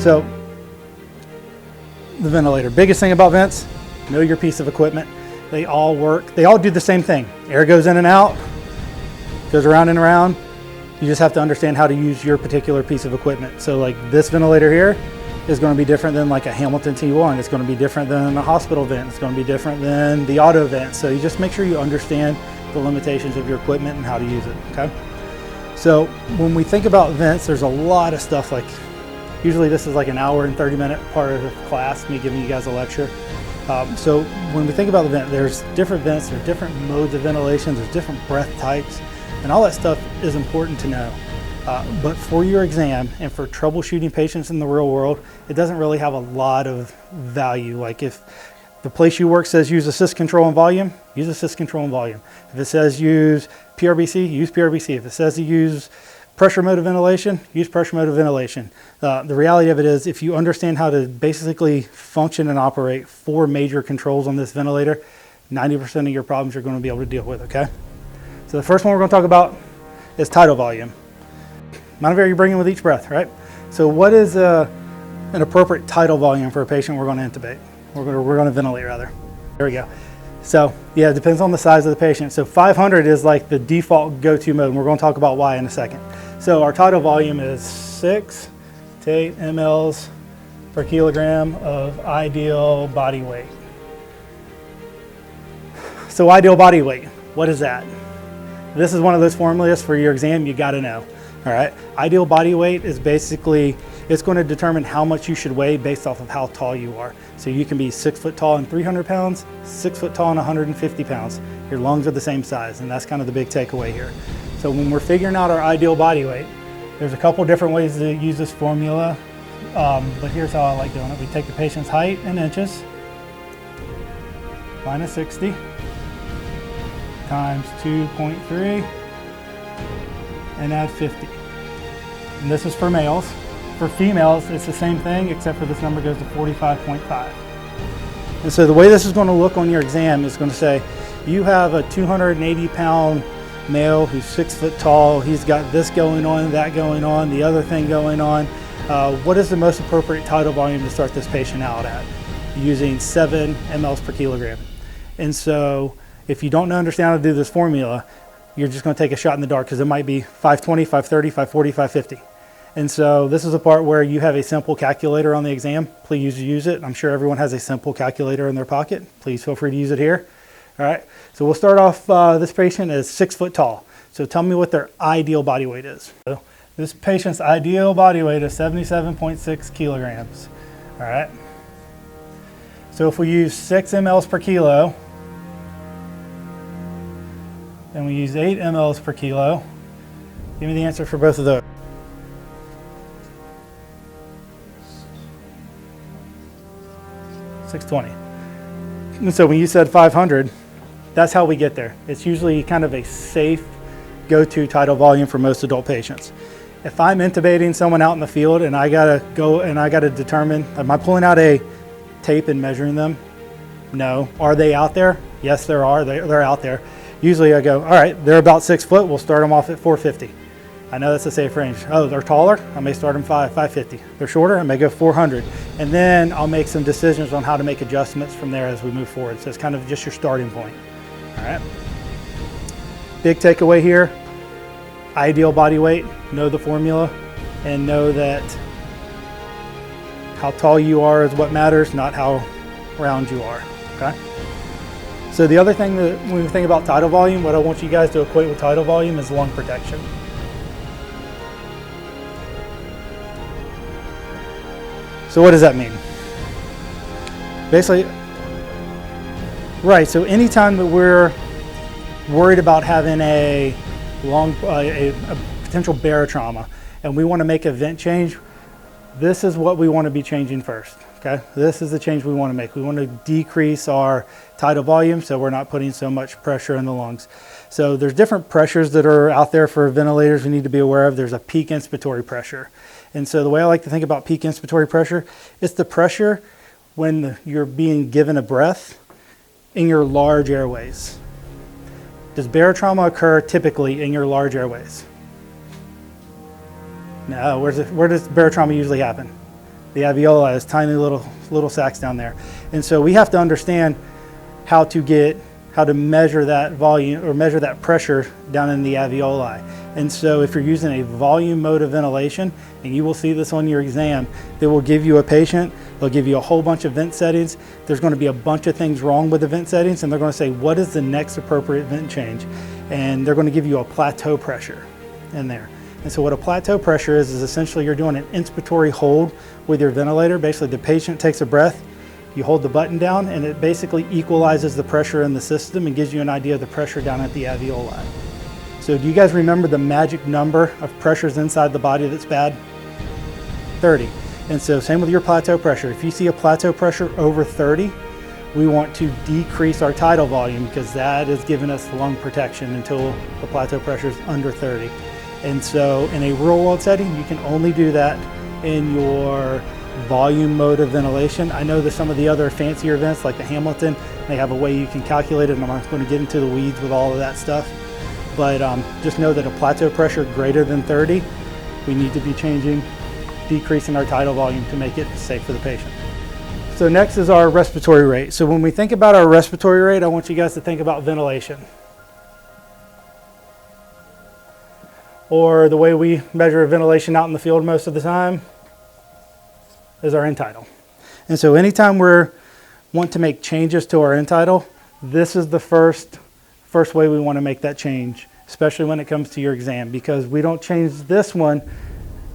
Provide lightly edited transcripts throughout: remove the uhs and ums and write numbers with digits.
So the ventilator, biggest thing about vents, know your piece of equipment. They all work, they all do the same thing. Air goes in and out, goes around and around. You just have to understand how to use your particular piece of equipment. So like this ventilator here is going to be different than like a Hamilton T1. It's going to be different than a hospital vent. It's going to be different than the auto vent. So you just make sure you understand the limitations of your equipment and how to use it, okay? So when we think about vents, there's a lot of stuff. Like usually this is like an hour and 30-minute part of the class, me giving you guys a lecture. So when we think about the vent, there's different vents, there's different modes of ventilation, there's different breath types, and all that stuff is important to know. But for your exam and for troubleshooting patients in the real world, it doesn't really have a lot of value. Like if the place you work says use assist control and volume, use assist control and volume. If it says use PRBC, use PRBC. If it says to use pressure mode of ventilation, use pressure mode of ventilation. The reality of it is if you understand how to basically function and operate 4 major controls on this ventilator, 90% of your problems you're going to be able to deal with, okay? So the first one we're going to talk about is tidal volume. Amount of air you bring in with each breath, right? So what is an appropriate tidal volume for a patient we're going to intubate? We're going to ventilate rather. There we go. So yeah, it depends on the size of the patient. So 500 is like the default go-to mode, and we're going to talk about why in a second. So our tidal volume is 6 to 8 mLs per kilogram of ideal body weight. So ideal body weight, what is that? This is one of those formulas for your exam you got to know. All right, ideal body weight is basically, it's going to determine how much you should weigh based off of how tall you are. So you can be 6 foot tall and 300 pounds, 6 foot tall and 150 pounds. Your lungs are the same size, and that's kind of the big takeaway here. So when we're figuring out our ideal body weight, there's a couple different ways to use this formula, but here's how I like doing it. We take the patient's height in inches, minus 60, times 2.3, and add 50. And this is for males. For females, it's the same thing, except for this number goes to 45.5. And so the way this is going to look on your exam is going to say, you have a 280-pound male who's 6 foot tall. He's got this going on, that going on, the other thing going on. What is the most appropriate tidal volume to start this patient out at? Using 7 mLs per kilogram. And so if you don't understand how to do this formula, you're just going to take a shot in the dark because it might be 520, 530, 540, 550. And so this is a part where you have a simple calculator on the exam. Please use it. I'm sure everyone has a simple calculator in their pocket. Please feel free to use it here. All right, so we'll start off, this patient is 6 foot tall. So tell me what their ideal body weight is. So this patient's ideal body weight is 77.6 kilograms. All right. So if we use 6 mLs per kilo, and we use 8 mLs per kilo, give me the answer for both of those. 620. And so when you said 500, that's how we get there. It's usually kind of a safe go-to tidal volume for most adult patients. If I'm intubating someone out in the field and I gotta go and I gotta determine, am I pulling out a tape and measuring them? No. Are they out there? Yes, there are. They're out there. Usually I go, all right, they're about 6 foot. We'll start them off at 450. I know that's a safe range. Oh, they're taller? I may start them 550. They're shorter? I may go 400. And then I'll make some decisions on how to make adjustments from there as we move forward. So it's kind of just your starting point. All right. Big takeaway here, ideal body weight, know the formula, and know that how tall you are is what matters, not how round you are, okay? So the other thing that when we think about tidal volume, what I want you guys to equate with tidal volume is lung protection. So what does that mean? Basically, right, so anytime that we're worried about having a potential barotrauma and we want to make a vent change, this is what we want to be changing first, okay? This is the change we want to make. We want to decrease our tidal volume so we're not putting so much pressure in the lungs. So there's different pressures that are out there for ventilators we need to be aware of. There's a peak inspiratory pressure. And so the way I like to think about peak inspiratory pressure, it's the pressure when you're being given a breath in your large airways. Does barotrauma occur typically in your large airways? No, where does barotrauma usually happen? The alveoli is tiny little sacs down there. And so we have to understand how to measure that volume or measure that pressure down in the alveoli. And so if you're using a volume mode of ventilation, and you will see this on your exam, they will give you a patient, they'll give you a whole bunch of vent settings. There's going to be a bunch of things wrong with the vent settings, and they're going to say, what is the next appropriate vent change? And they're going to give you a plateau pressure in there. And so what a plateau pressure is essentially you're doing an inspiratory hold with your ventilator. Basically, the patient takes a breath, you hold the button down, and it basically equalizes the pressure in the system and gives you an idea of the pressure down at the alveoli. So do you guys remember the magic number of pressures inside the body that's bad? 30. And so same with your plateau pressure. If you see a plateau pressure over 30, we want to decrease our tidal volume because that is giving us lung protection until the plateau pressure is under 30. And so in a real world setting, you can only do that in your volume mode of ventilation. I know that some of the other fancier vents like the Hamilton, they have a way you can calculate it, and I'm not going to get into the weeds with all of that stuff. But just know that a plateau pressure greater than 30, we need to be decreasing our tidal volume to make it safe for the patient. So next is our respiratory rate. So when we think about our respiratory rate, I want you guys to think about ventilation. Or the way we measure ventilation out in the field most of the time is our end tidal. And so anytime we want to make changes to our end tidal, this is the first way we want to make that change, especially when it comes to your exam, because we don't change this one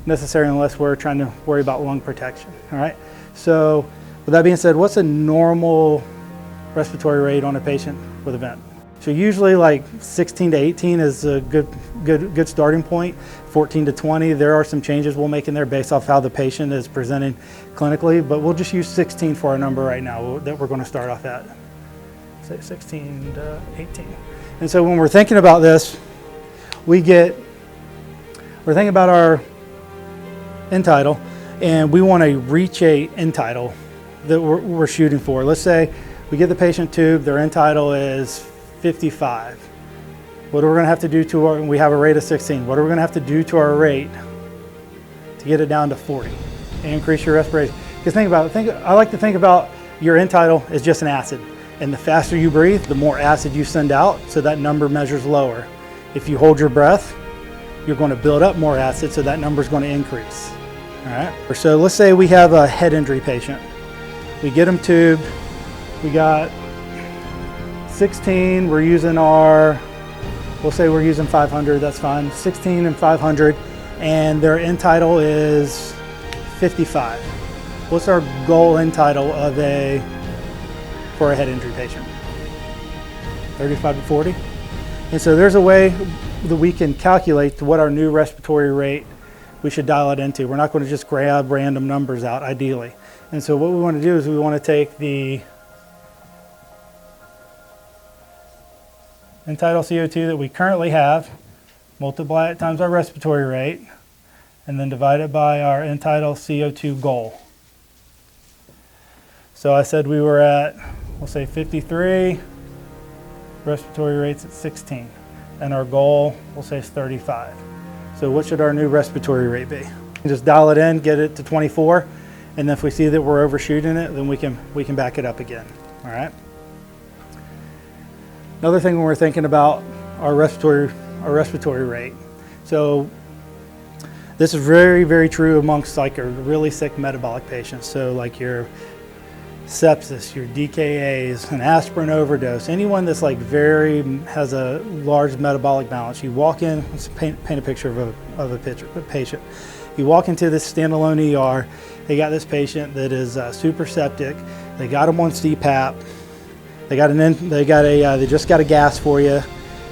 necessarily unless we're trying to worry about lung protection. All right. So with that being said, what's a normal respiratory rate on a patient with a vent? So usually like 16 to 18 is a good starting point. 14 to 20, there are some changes we'll make in there based off how the patient is presenting clinically, but we'll just use 16 for our number right now that we're going to start off at. Say 16 to 18. And so when we're thinking about this, we're thinking about our end tidal, and we want to reach a end tidal that we're shooting for. Let's say we get the patient tube, their end tidal is 55. What are we going to have to do to our, we have a rate of 16. What are we going to have to do to our rate to get it down to 40 and increase your respiration? Because think about it, I like to think about your end tidal as just an acid. And the faster you breathe, the more acid you send out, so that number measures lower. If you hold your breath, you're going to build up more acid, so that number is going to increase. All right. So let's say we have a head injury patient. We get them tubed. We got 16. We're using we'll say we're using 500. That's fine. 16 and 500, and their end tidal is 55. What's our goal end tidal for a head injury patient? 35 to 40. And so there's a way that we can calculate what our new respiratory rate we should dial it into. We're not going to just grab random numbers out, ideally. And so what we want to do is we want to take the end tidal CO2 that we currently have, multiply it times our respiratory rate, and then divide it by our end tidal CO2 goal. So I said we were at, we'll say 53, respiratory rates at 16, and our goal, we'll say, is 35. So what should our new respiratory rate be? Just dial it in, get it to 24, and then if we see that we're overshooting it, then we can back it up again. All right. Another thing when we're thinking about our respiratory rate. So this is very, very true amongst like your really sick metabolic patients. So like your sepsis, your DKAs, an aspirin overdose, anyone that's like has a large metabolic balance. You walk in, let's paint a picture of a patient. You walk into this standalone ER, they got this patient that is super septic. They got them on CPAP. They just got a gas for you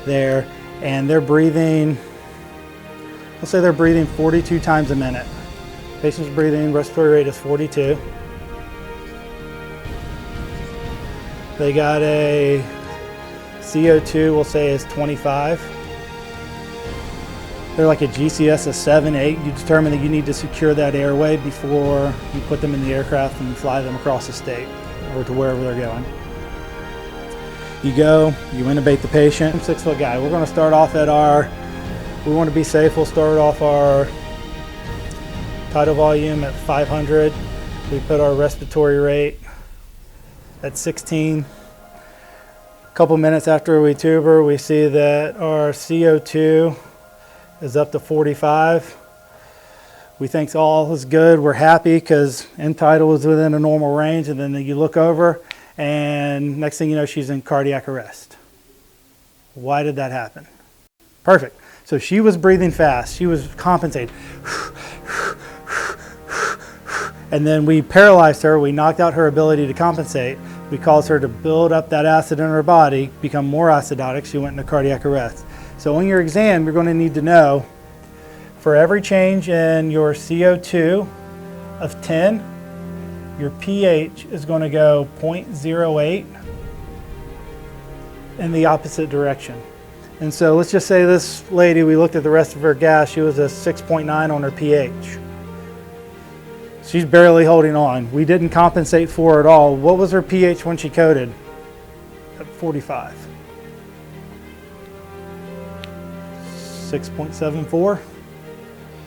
there, and they're breathing, let's say they're breathing 42 times a minute. Patient's breathing, respiratory rate is 42. They got a CO2, we'll say, is 25. They're like a GCS of 7, 8. You determine that you need to secure that airway before you put them in the aircraft and fly them across the state or to wherever they're going. You go, you intubate the patient. 6-foot guy. We're going to start off we want to be safe. We'll start off our tidal volume at 500. We put our respiratory rate at 16. A couple minutes after we tube her, we see that our CO2 is up to 45. We think all is good. We're happy because end tidal is within a normal range, and then you look over and next thing you know, she's in cardiac arrest. Why did that happen? Perfect. So she was breathing fast. She was compensating. And then we paralyzed her. We knocked out her ability to compensate. We caused her to build up that acid in her body, become more acidotic. She went into cardiac arrest. So on your exam, you're going to need to know for every change in your CO2 of 10, your pH is going to go 0.08 in the opposite direction. And so let's just say this lady, we looked at the rest of her gas, she was a 6.9 on her pH. She's barely holding on. We didn't compensate for her at all. What was her pH when she coded? At 45. 6.74.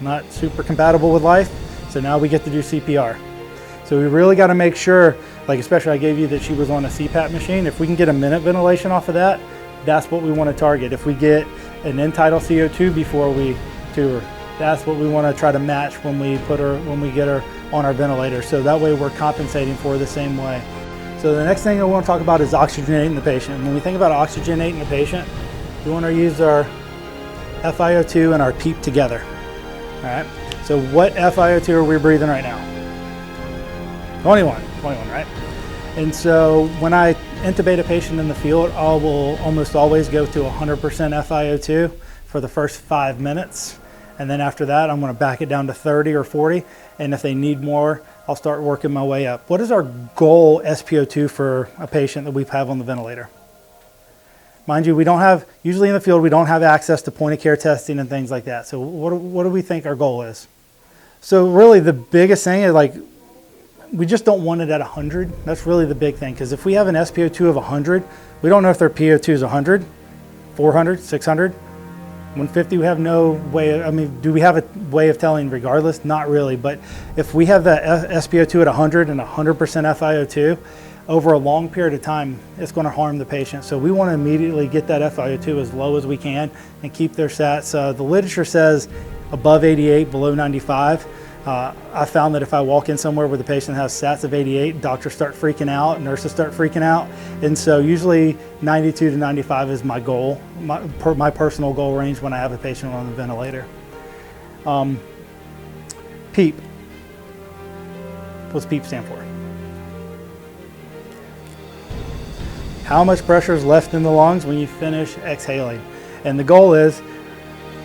Not super compatible with life. So now we get to do CPR. So we really got to make sure, like especially I gave you that she was on a CPAP machine. If we can get a minute ventilation off of that, that's what we want to target. If we get an end tidal CO2 before we tube her, that's what we want to try to match when we get her on our ventilator. So that way we're compensating for her the same way. So the next thing I want to talk about is oxygenating the patient. When we think about oxygenating the patient, we want to use our FiO2 and our PEEP together. All right. So what FiO2 are we breathing right now? 21, right? And so when I intubate a patient in the field, I will almost always go to 100% FiO2 for the first 5 minutes. And then after that, I'm going to back it down to 30 or 40. And if they need more, I'll start working my way up. What is our goal SpO2 for a patient that we have on the ventilator? Mind you, we don't have, usually in the field, we don't have access to point of care testing and things like that. So what do we think our goal is? So really the biggest thing is like, we just don't want it at 100. That's really the big thing. Because if we have an SpO2 of 100, we don't know if their PO2 is 100, 400, 600, 150. We have no way, I mean, do we have a way of telling regardless? Not really. But if we have the SpO2 at 100 and 100% FiO2, over a long period of time, it's going to harm the patient. So we want to immediately get that FiO2 as low as we can and keep their sats. The literature says above 88, below 95. I found that if I walk in somewhere where the patient has sats of 88, doctors start freaking out, nurses start freaking out. And so usually 92 to 95 is my goal, my personal goal range when I have a patient on the ventilator. PEEP. What's PEEP stand for? How much pressure is left in the lungs when you finish exhaling? And the goal is,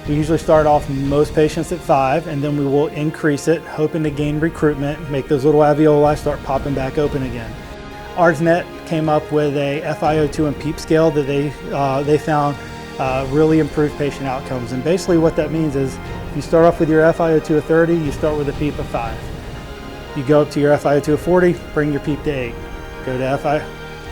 we usually start off most patients at 5, and then we will increase it, hoping to gain recruitment, make those little alveoli start popping back open again. ARDSNet came up with a FiO2 and PEEP scale that they found really improved patient outcomes. And basically what that means is, you start off with your FiO2 of 30, you start with a PEEP of 5. You go up to your FiO2 of 40, bring your PEEP to 8. Go to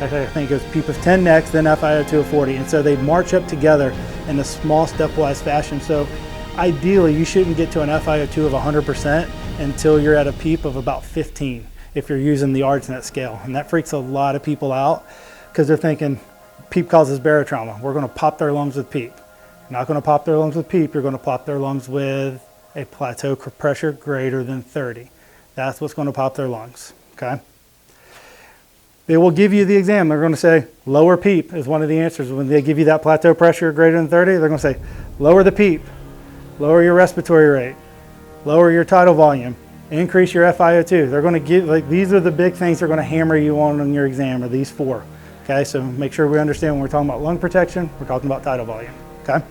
I think it was PEEP of 10 next, then FiO2 of 40. And so they march up together in a small stepwise fashion. So ideally, you shouldn't get to an FiO2 of 100% until you're at a PEEP of about 15 if you're using the ARDSNet scale. And that freaks a lot of people out because they're thinking PEEP causes barotrauma. We're going to pop their lungs with PEEP. You're not going to pop their lungs with PEEP. You're going to pop their lungs with a plateau pressure greater than 30. That's what's going to pop their lungs, okay? They will give you the exam. They're going to say lower PEEP is one of the answers. When they give you that plateau pressure greater than 30, they're going to say lower the PEEP, lower your respiratory rate, lower your tidal volume, increase your FiO2. They're going to give, like, these are the big things they're going to hammer you on your exam, or these 4. Okay, so make sure we understand when we're talking about lung protection, we're talking about tidal volume. Okay,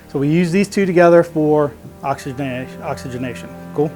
so we use these 2 together for oxygenation. Cool.